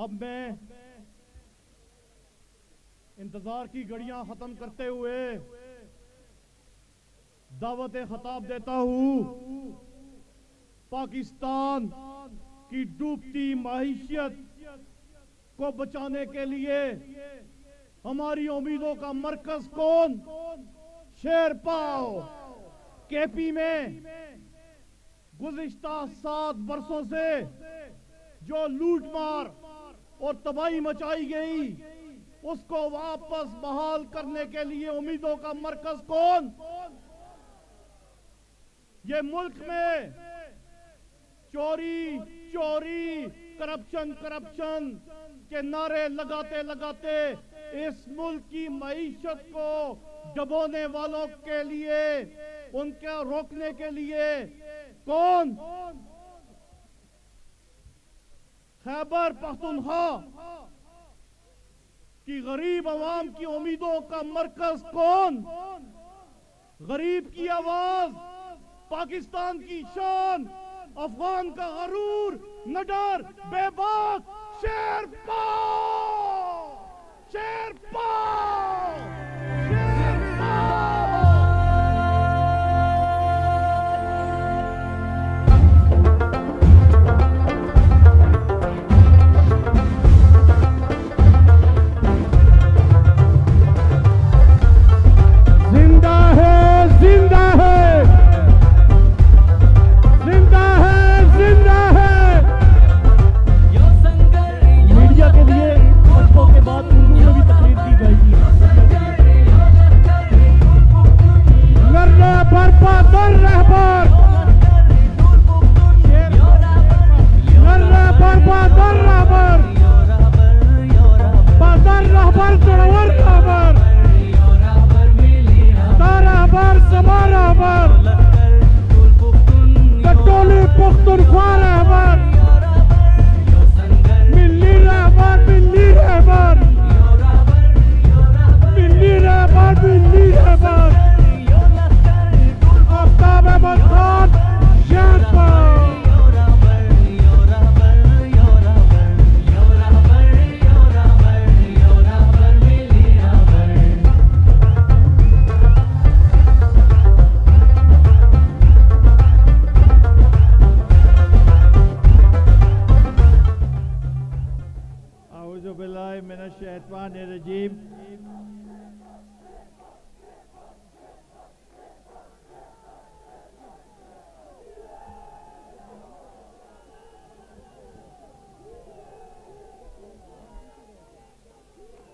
अब मैं इंतजार की घड़ियां खत्म करते हुए दावत खिताब देता हूं पाकिस्तान की डूबती माहिशियत को बचाने के लिए हमारी उम्मीदों का मरकज कौन? शेरपाओ। केपी में गुज़िश्ता 7 बरसों से जो लूटमार और तबाही मचाई गई उसको वापस बहाल करने के लिए उम्मीदों का मरकज कौन? ये मुल्क में चोरी चोरी करप्शन करप्शन के नारे लगाते लगाते इस मुल्क की मईशत को डबोने वालों के लिए उनके रोकने के लिए कौन? खैबर पख्तूनख्वा की गरीब आवाम की उम्मीदों का मरकज कौन? गरीब की आवाज, पाकिस्तान की शान, अफगान का गरूर, निडर, बेबाक, शेरपाओ, शेरपाओ, शेरपाओ। जिंदा है, जिंदा है, जिंदा है, जिंदा है। मीडिया के लिए बच्चों के बाद उर्दू में भी तकरीर की जाएगी। बरपा दर रहबर, बरपा दर रहबर, बादर रहबर जड़वर रहबर, रहबर समा रहबर, टोली पुख्तूनख्वा रहबर, मिल्ली रहबर, मिल्ली रहबर, मिल्ली रहबर, मिल्ली रहबर, आफ्ताब अहमद खान शेरपाओ। औज़ु बिल्लाहि मिनश शैतानिर रजीम।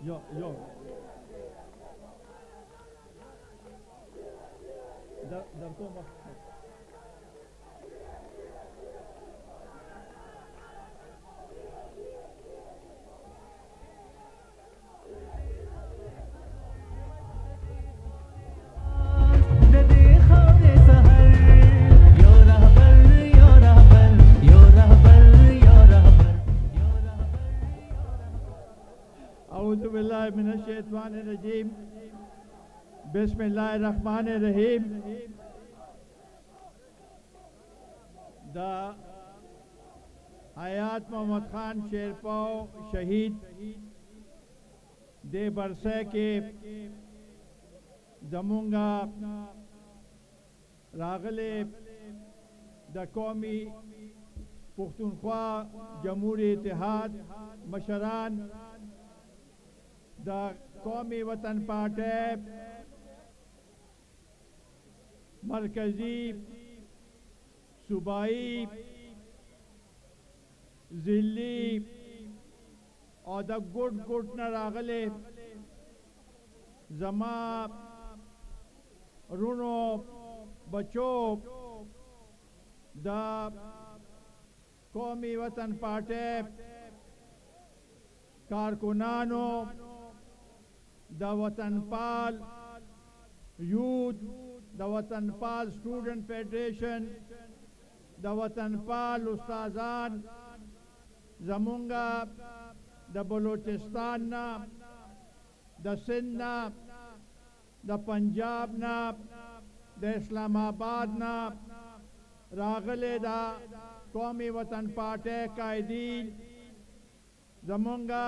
यो दर को मत। औज़ु बिल्लाहि मिनश शैतानिर रजीम। बिस्मिल्लाहिर रहमानिर रहीम। द हयात मोहम्मद खान शेरपाओ शहीद दे बरसे के जमुंगा रागले द कौमी पुख्तूनख्वा जमहूरी इत्तेहाद मशरान द कौमी वतन पार्टी मरकजी सूबाई जिली और द गुट न रागले जमा रुनो बचो द कौमी वतन पार्टी कारकुनानो द वतन पाल यूथ, द वतन पाल स्टूडेंट फेडरेशन, द वतन पाल उस्ताजान जमुंगा द बलोचिस्तान ना द सिंध ना द पंजाब ना द इस्लामाबाद ना रागले दा कौमी वतन पार्टी कायदीन زمونږه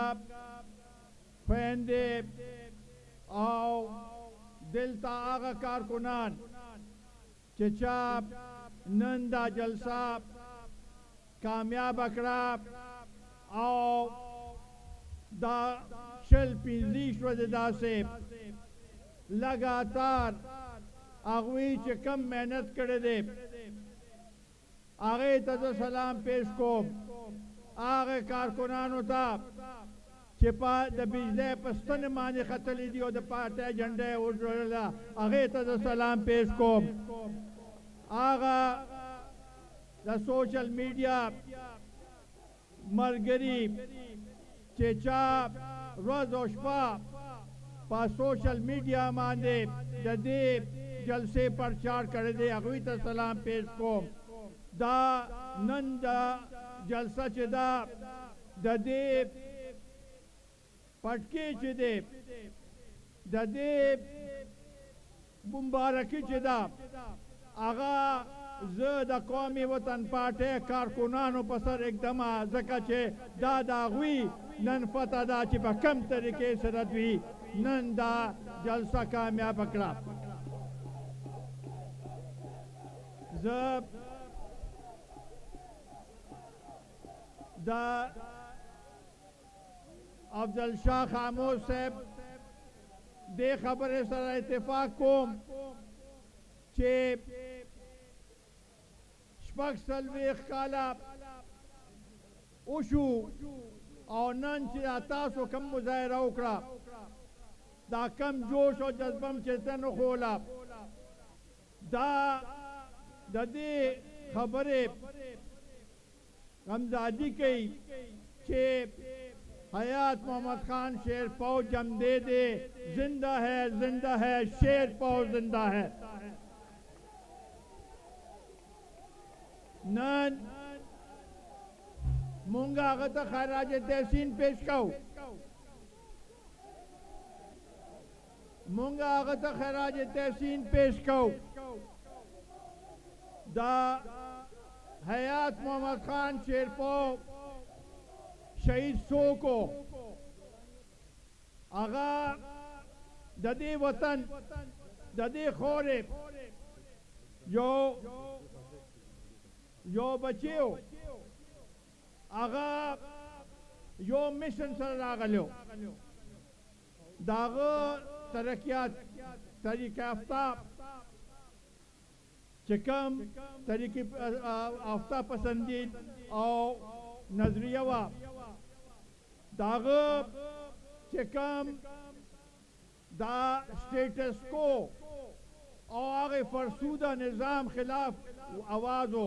خویندې او دلته هغه کارکنان چې چا نن دا جلسه کامیاب کړه او دا شل پنځه ورځې داسې لګاتار هغوی چې کم محنت کړی دی هغې ته زه سلام پیش کوم هغه کارکنانو ته چې د بجلی په ستنې باندې ختلي دي او د پارټۍ جنډه یې وځړله هغې ته زه سلام پیش کوم هغه د سوشل میډیا ملګري چې چا ورځ او شپه په سوشل میډیا باندې د دې جلسې پرچار کړی دی هغوی ته سلام پیش کوم دا نن دا جلسه چې دا د دې پټکې چې دی د دې مبارکي چې ده هغه زه د قومي وطن پارټۍ کارکنانو په سر اقدمه ځکه چې دا د هغوی نن فتح ده چې په کم طریقې سره دوی نن دا جلسه کامیابه کړه زه دا افضل شاه خاموش صاحب دې خبرې سره اتفاق کوم چې شپږ څلوېښت کاله وشو او نن چې تاسو کم مظاهره وکړه دا کم جوش او جذبه چې ته نه ښوله دا د دې خبرې غمزادي کوي کہ حیات محمد خان شیر فوج جم دے دے زندہ ہے شیر فوج زندہ ہے نن مونگا آغا تا خراج تحسین پیش کاؤ مونگا آغا تا خراج تحسین پیش کاؤ دا حیات محمد خان شیر فوج شہید سو کو آغا ددی وطن ددی خورب یو بچیو آغا یو مشن سر راغلیو داغا ترقیات طریق آفتاب چکم طریق آفتاب پسندید او نظریہ وا داغا چکم دا سٹیٹس کو او آغی فرسودہ نظام خلاف آوازو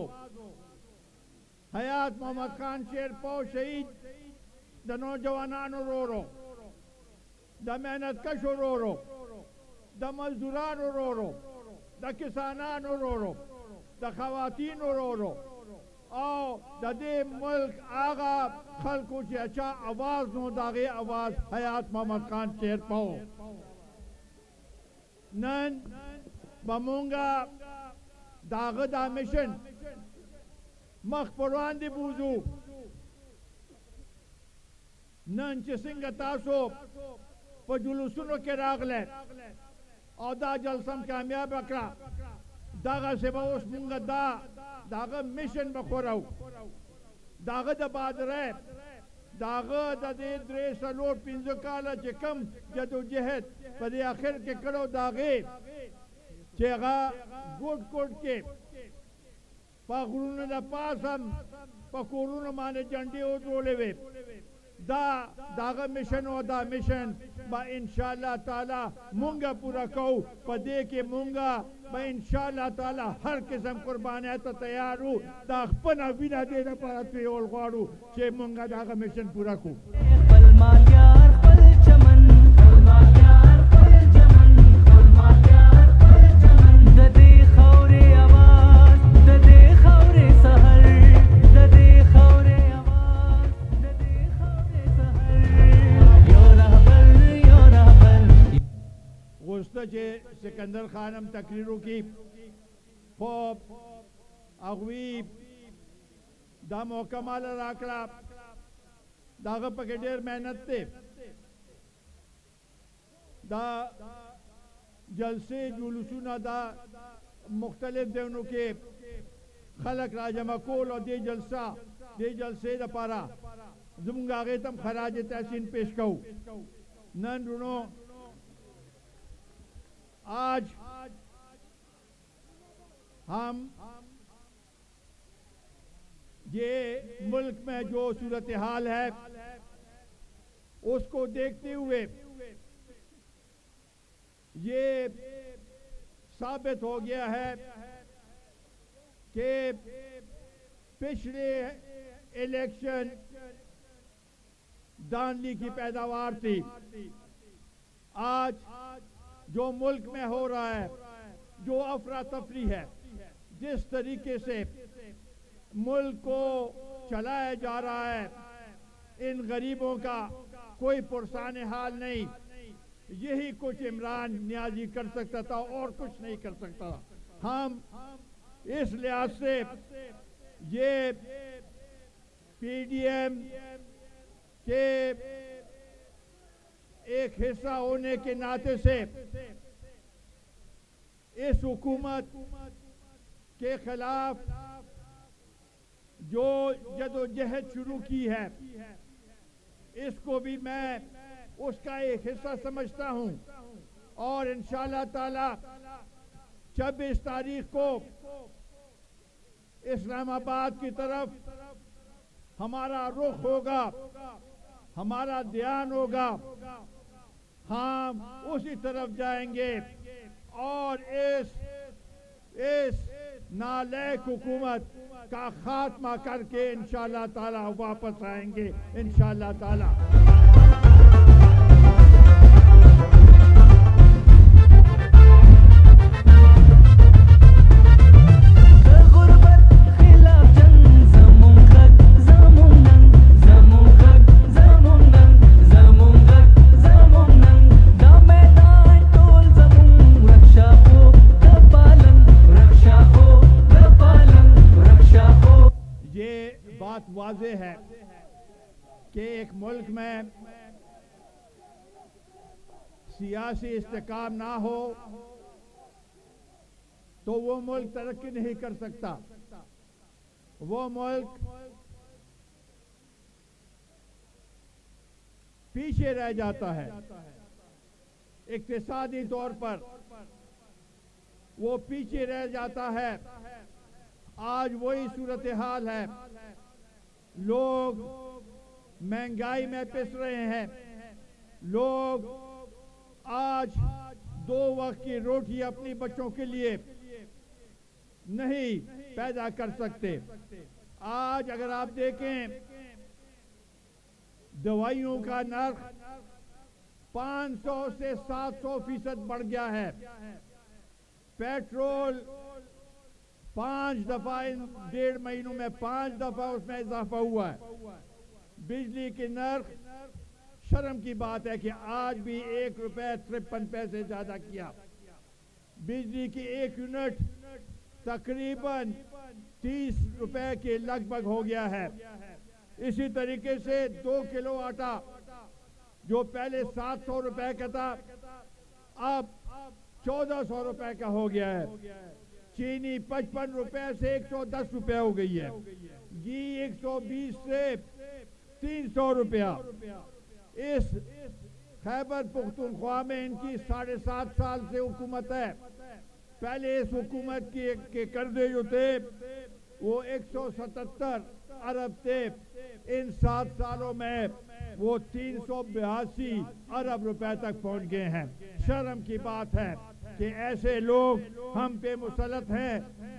حیات محمد خان شیر پو شہید دا نوجوانانو رو دا محنت کشو رو دا مزدورانو رو دا کسانانو رو دا خواتینو رو او دا دے ملک آغا خلقو چی اچھا آواز نو داغی آواز حیات محمد خان شیر پو نن بمونگا داغ دا مشن مخ پروان دی بوزو نن چی سنگ تاسو پا جلوسونو کے راغلے او دا جلسم کامیاب اکرا داغا سبا اس مونگا داغا مشن بخوراو داغا دا بادرے داغا دا دے درے سلور پینزو کالا چی کم جدو جہد پا دے آخر کے کرو داغے چی غا گوٹ کے پا غرون دا پاسم پا کورون مانے جنڈی ہو دولے وے داغا مشن و دا مشن با انشاءاللہ تعالی مونگا پورا کو پا دے کے مونگا با انشاءاللہ تعالی ہر قسم قربانیت تا تیارو دا خپنا وینا دینا پارا توی اولغارو چے مونگا داغا مشن پورا کو سکندر خانم تقریروں کی خوب اغوی دا محکمال راکڑا दागा पके ढेर मेहनत थे दा जलसे जुलूसुना दा मुख्तलिफ देवनों के खलक राजमा कोल और दे जलसे दा पारा जुमगा आगे तम खराज तहसीन पेश कहू नन रुनो आज हम ये मुल्क में जो सूरत हाल है उसको देखते हुए ये साबित हो गया है कि पिछले इलेक्शन दानली की पैदावार थी। आज जो मुल्क में हो रहा है, जो अफरा तफरी है, जिस तरीके से मुल्क को चलाया जा रहा है, इन गरीबों का कोई पुरसान हाल नहीं। यही कुछ इमरान नियाजी कर सकता था और कुछ नहीं कर सकता। हम इस लिहाज से ये पीडीएम के एक हिस्सा होने के नाते से इस हुकूमत के खिलाफ जो जदोजहद शुरू की है, इसको भी मैं उसका एक हिस्सा समझता हूं और इंशाअल्लाह ताला 26 तारीख को इस्लामाबाद की तरफ हमारा रुख होगा, हमारा ध्यान होगा, हम उसी तरफ जाएंगे और इस नालायक हुकूमत का खात्मा करके इंशाअल्लाह ताला वापस आएंगे इंशाअल्लाह ताला। बात वाज़ेह है कि एक मुल्क में सियासी इस्तेकाम ना हो तो वो मुल्क तरक्की नहीं कर सकता। वो मुल्क पीछे रह जाता है। इक्तिसादी तौर पर वो पीछे रह जाता है। आज वही सूरत हाल है। लोग महंगाई में पिस रहे हैं। लोग आज 2 वक्त की रोटी अपनी बच्चों के लिए नहीं पैदा कर सकते। आज अगर आप देखें दवाइयों का नर्ख 500 से 700% बढ़ गया है। पेट्रोल 5 दफा इन 1.5 महीनों में 5 दफा उसमें इजाफा हुआ है। बिजली की नर्ख शर्म की बात है कि आज भी 1 रुपए 53 पैसे ज्यादा किया। बिजली की 1 यूनिट तकरीबन 30 रुपए के लगभग हो गया है। इसी तरीके से 2 किलो आटा जो पहले 700 रुपए का था अब 1400 रुपए का हो गया है। चीनी 55 रुपए से 110 रुपए हो गई है। घी 120 से 300 रुपया। इस खैबर पुख्तूनख्वा में इनकी 7.5 साल से हुकूमत है। पहले इस हुकूमत के कर्जे जो थे वो 177 अरब थे। इन 7 सालों में वो 382 अरब रुपए तक पहुंच गए हैं। शर्म की बात है कि ऐसे लोग हम पे मुसल्लत हैं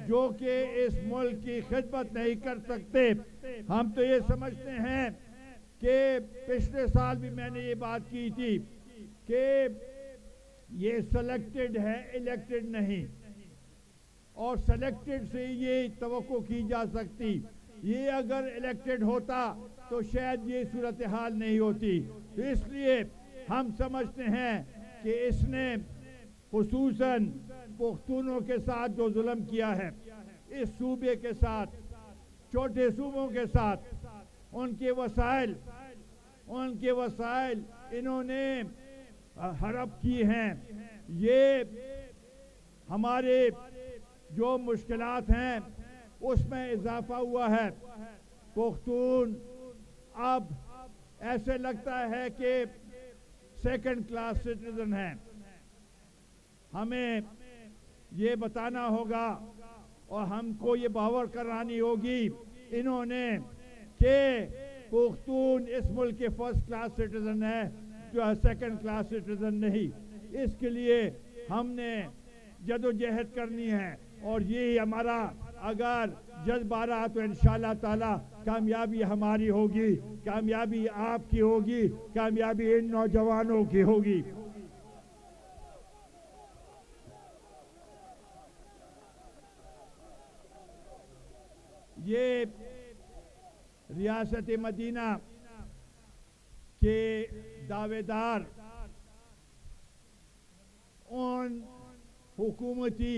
जो कि इस मुल्क की खिदमत नहीं कर सकते। हम तो ये समझते हैं कि पिछले साल भी मैंने ये बात की थी कि ये सिलेक्टेड है, इलेक्टेड नहीं। और सिलेक्टेड से ये तवक्को की जा सकती। ये अगर इलेक्टेड होता तो शायद ये सूरत हाल नहीं होती। तो इसलिए हम समझते हैं कि इसने खुसूसन पुख्तूनों के साथ जो जुल्म किया है, इस सूबे के साथ, छोटे सूबों के साथ, उनके वसाइल उनके वसाइल इन्होंने हड़प की हैं। ये हमारे जो मुश्किलात हैं उसमें इजाफा हुआ है। पुख्तून अब ऐसे लगता है कि सेकंड क्लास सिटीजन हैं। हमें ये बताना होगा और हमको ये बावर करानी होगी इन्होंने कि पुख्तून इस मुल्क के फर्स्ट क्लास सिटीजन है, जो है सेकंड क्लास सिटीजन नहीं। इसके लिए हमने जदोजहद करनी है और ये हमारा अगर जज्बा रहा तो इंशाअल्लाह ताला कामयाबी हमारी होगी, कामयाबी आपकी होगी, कामयाबी इन नौजवानों की होगी। ये रियासत मदीना के दावेदार उन हुकूमती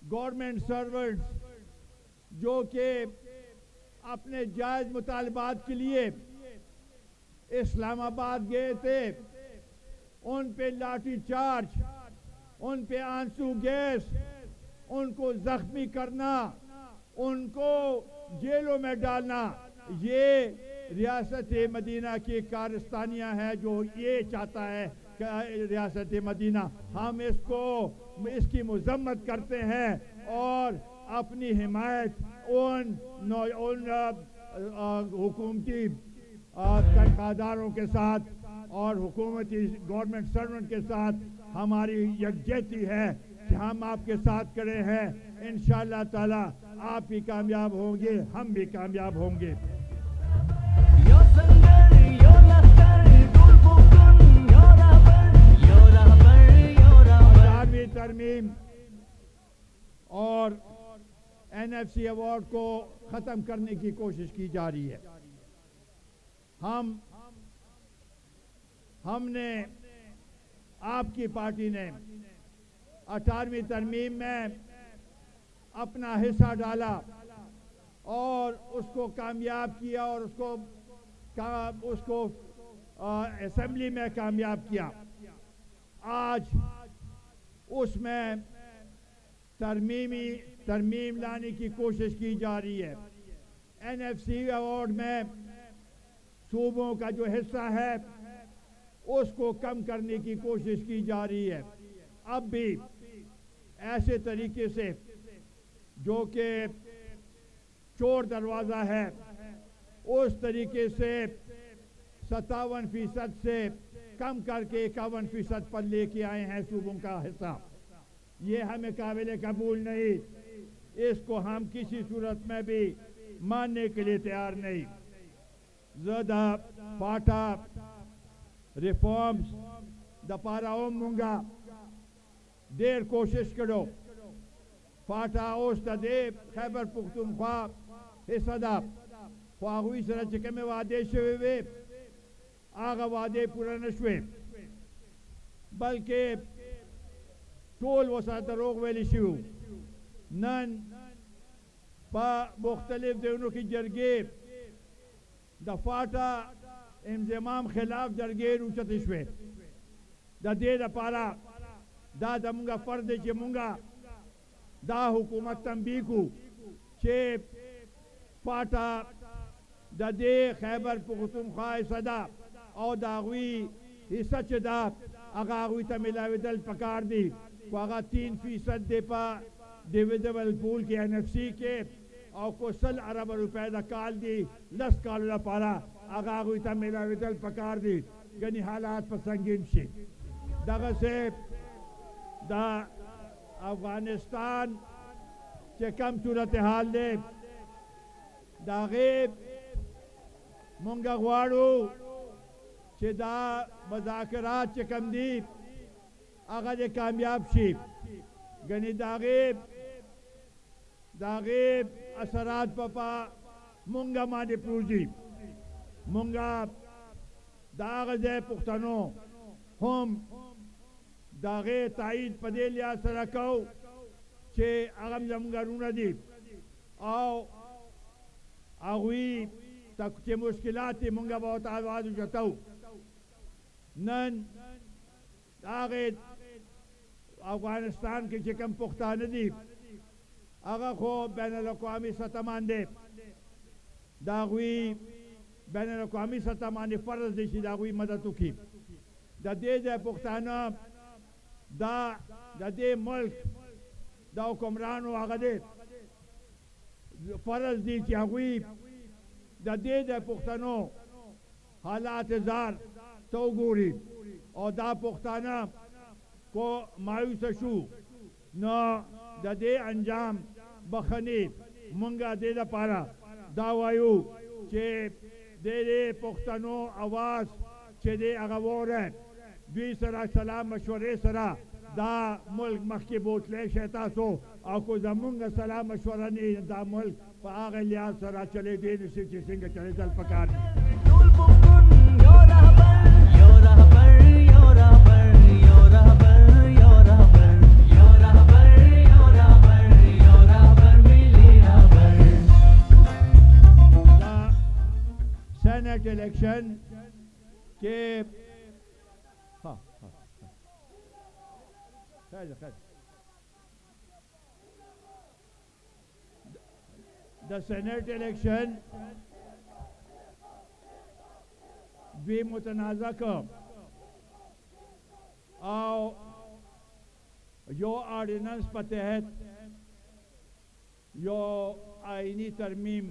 गवर्नमेंट सर्वेंट्स जो कि अपने जायज मुतालबात के लिए इस्लामाबाद गए थे, उन पे लाठी चार्ज, उन पे आंसू गैस, उनको जख्मी करना, उनको जेलों में डालना, ये रियासत मदीना की कारस्तानियाँ हैं जो ये चाहता है कि रियासत मदीना। हम इसकी मजम्मत करते हैं और अपनी हिमायत उन हुकूमती तनख्वाहदारों के साथ और हुकूमती गवर्नमेंट सर्वेंट के साथ हमारी यकजहती है कि हम आपके साथ खड़े हैं। इंशाअल्लाह ताला आप भी कामयाब होंगे, हम भी कामयाब होंगे। 18वीं तरमीम और NFC अवार्ड को ख़त्म करने की कोशिश की जा रही है। हमने आपकी पार्टी ने 18वीं तरमीम में अपना हिस्सा डाला और उसको कामयाब किया और उसको असेंबली में कामयाब किया। आज उसमें तरमीम लाने की कोशिश की जा रही है। NFC अवार्ड में सूबों का जो हिस्सा है उसको कम करने की कोशिश की जा रही है। अब भी ऐसे तरीके से जो कि चोर दरवाज़ा है उस तरीके से 57% से कम करके 51% पर लेके आए हैं सूबों का हिस्सा। ये हमें काबिल कबूल नहीं, इसको हम किसी सूरत में भी मानने के लिए तैयार नहीं। ज़्यादा पाटा रिफॉर्म्स दपारा ओमूंगा देर कोशिश करो फाटा ओस्त दे खैबर पुख्तूनख्वा हिस्सा ख्वाहुई सर चिकमे वादे शवे आगा वादे पूरा नशवे बल्कि टोल वसा दरोग वेली शिव नन पा मुख्तलिफ देवनों की जरगे दफाटा इंजमाम खिलाफ जरगे रूचतिशवे द दे दपारा दा दमुंगा फर्द चमुंगा दा हुकूमत तंबीकू चे पाटा द दे खैबर पुख्तूनख्वा सदा और दागवी हिस्सा चदा अगावी तमिलावी दल पकार दी को आगा 3% दे पा डिविजिबल पूल के NFC के और को 100 अरब रुपए दा काल दी 10 काल दा पारा अगावी तमिलावी दल पकार दी गनी हालात पर संगीन शी दगा से दा अफगानिस्तान के कम सूरत हाल दे दागेब मुंगा ग्वाड़ू चे दा मज़ाकरात चे कम दी आगा दे कामयाब शी गनी दागेब असरात पपा मुंगा माने प्रूजी मुंगा दाग दे पुख्तनो हम दागे ताईद पदेलिया सरकौ चे अगम जमगा रूना दी आओ आगुई तक चे मुश्किलात मुंगा बहुत आवाज उठताऊ नन आगे अफगानिस्तान के चिकम पुख्ता नदी आगा खो बैन अवी सतह मानदे दागुई बैन अवी सतह माने फर्ज दिशी दागुई मदद की दा दे पुख्ताना दा दे मुल्क दा हुक्मरान आगा दे फर्ज दी चाहुई दा दे पुख्तानो हालात जार तो गोरी और दा पुख्ताना को मायूस शू न दे अंजाम बखनी मुंगा दे दा पारा दावायु चे दे पुख्तानो आवाज चे दे अगवोर है द्वी सरा सलाम मशवरे सरा दा मुल्क मखी बोतले शैता सो आपको जमुंगा सलाम मशवरा नहीं दा मुल्क पागल लिहाज सरा चले दे निश्चित सिंह चले चल पकार सेनेट इलेक्शन के the Senate election भी मुतनाज़ा का और यो ऑर्डिनेंस पर तहत यो आईनी तरमीम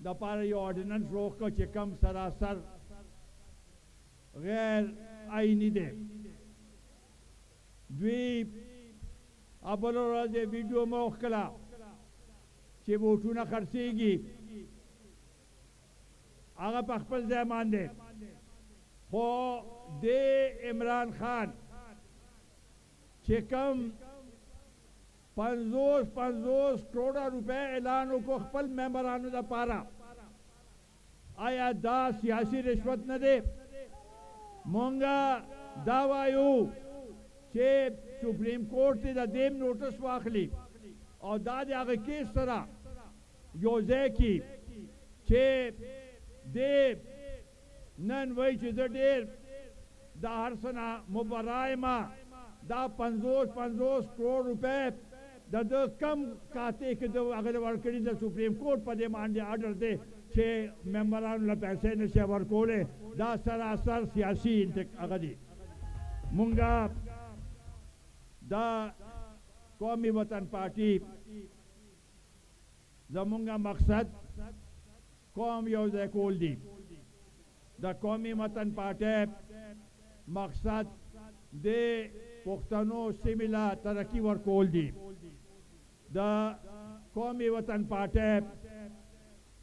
दपार यो ऑर्डिनेंस रोक का चिकम सरासर गैर आईनी दे द्वीप अबलो राजे वीडियो में उखला चे वोटूना खर्चेगी आगा पखपल जय मान दे हो दे इमरान खान चिकम 50 करोड़ रुपए ऐलान को खपल मेंबरान दा पारा आया दा सियासी रिश्वत न दे मोंगा दावायु चे सुप्रीम कोर्ट ते दा देम नोटिस वाखली और दाद आगे किस तरह योजे की चे दे नन वही चीज डेर दा हर सना मुबराय मा दा 50 करोड़ रुपए दा कम काते के दो अगर वर्करी दा सुप्रीम कोर्ट पर मांडे ऑर्डर दे छे मेंबरान ला पैसे ने शेवर कोले दा सरासर सियासी अगदी मुंगा दा कौमी वतन पार्टी जमुंगा मकसद कौम योजे कोल दी द कौमी वतन पार्टी मकसद दे पुख्तनो सिमिला तरक्की वर कोल दी द कौमी वतन पार्टी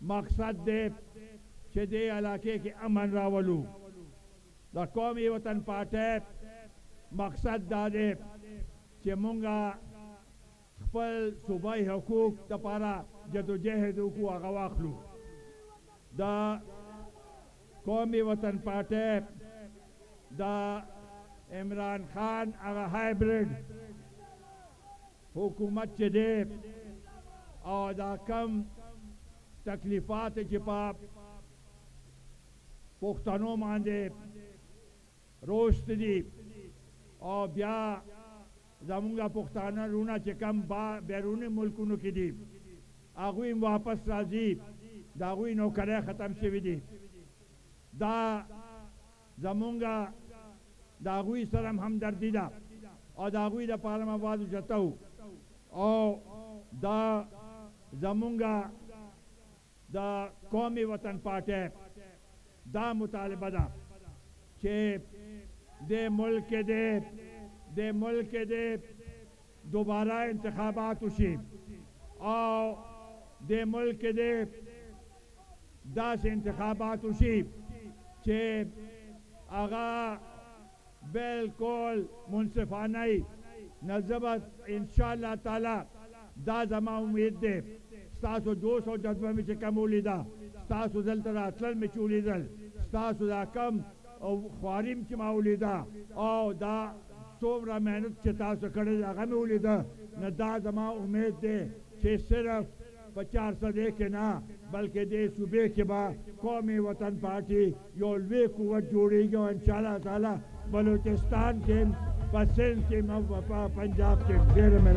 मकसद दे चेदे इलाके के अमन रावलू द कौमी वतन पार्टी मकसद दादे चेमुंगा खपल सूबाई हकूक तपारा जदोजहद को आगवाखलू द कौमी वतन पार्टी द इमरान खान आगा हाइब्रिड हुकूमत चदे और दा कम तकलीफात चिपाप पुख्तनो मांदे रोस्ट दी और ब्या जमुंगा पुख्ताना रूना चिकम बा बैरून मुल्कुन की दी आगुई वापस राजी दागुई नौकरे खत्म से विधि दा जमुंगा दागुई सरम हमदर्दी दा और दागुई दा पालमा बाजू जताऊ और दा जमुंगा दा कौमी वतन पार्टी दा मुतालिबा दा के दे मुल्क के दे दोबारा इंतखाबात उसी और दे मुल्क के दे 10 इंतखाबात उसी के आगा बिल्कुल मुनसिफाना नजबत इंशाअल्लाह ताला दा जमा उम्मीद दे 200 जज्बा में कम उलीदा 700 जल तरा असल में चूलीदल 700 कम और ख्वारिम चमा उलीदा और दा सोमरा मेहनत चिता से करे जागा में उलीदा न दा जमा उम्मीद दे कि सिर्फ 50 दे के ना बल्कि दे सूबे के बाद कौमी वतन पार्टी यो लुई कुव्वत जोड़ेगी और इंशाअल्लाह ताला बलूचिस्तान के सिंध के पंजाब के ढेर में